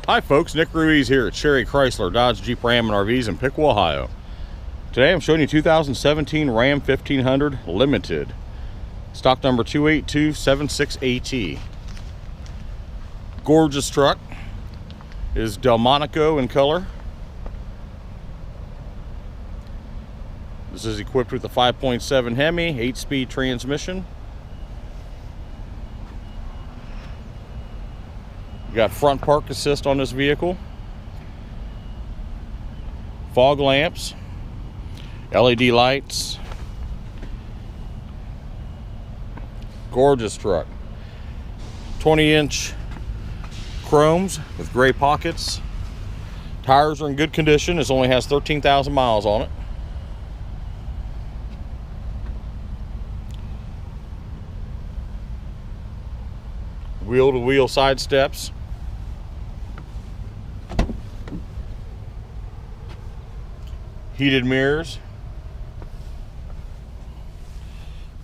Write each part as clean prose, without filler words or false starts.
Hi folks, Nick Ruiz here at Sherry Chrysler Dodge Jeep Ram and RVs in Piqua, Ohio. Today I'm showing you 2017 Ram 1500 Limited. Stock number 28276AT. Gorgeous truck. It is Delmonico in color. This is equipped with a 5.7 Hemi, 8-speed transmission. You got front park assist on this vehicle. Fog lamps, LED lights. Gorgeous truck. 20-inch chromes with gray pockets. Tires are in good condition. This only has 13,000 miles on it. Wheel-to-wheel side steps. Heated mirrors.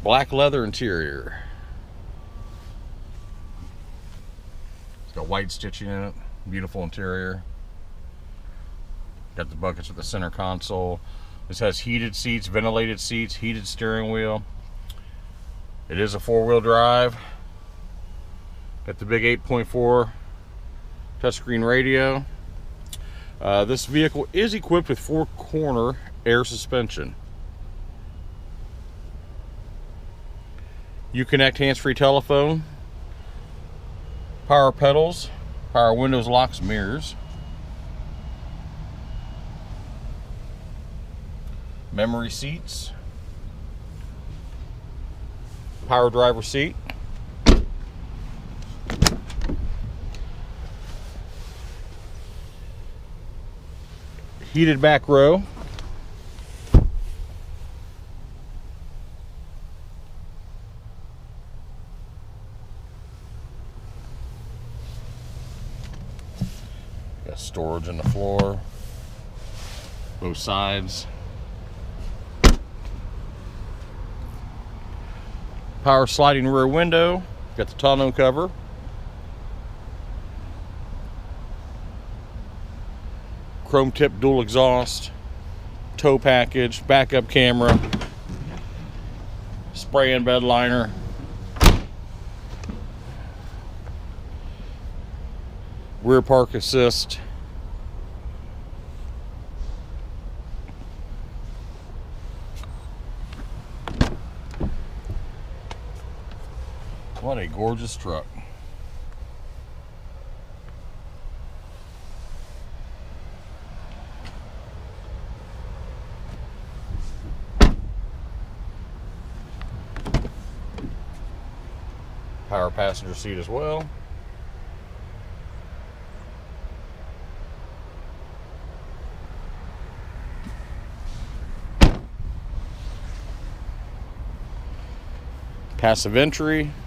Black leather interior. It's got white stitching in it. Beautiful interior. Got the buckets with the center console. This has heated seats, ventilated seats, heated steering wheel. It is a four-wheel drive. Got the big 8.4 touchscreen radio. This vehicle is equipped with 4-corner air suspension. Uconnect hands-free telephone, power pedals, power windows, locks, mirrors, memory seats, power driver seat. Heated back row. Got storage in the floor, both sides. Power sliding rear window. Got the tonneau cover. Chrome tip dual exhaust, tow package, backup camera, spray and bed liner, rear park assist, what a gorgeous truck. Power passenger seat as well. Passive entry.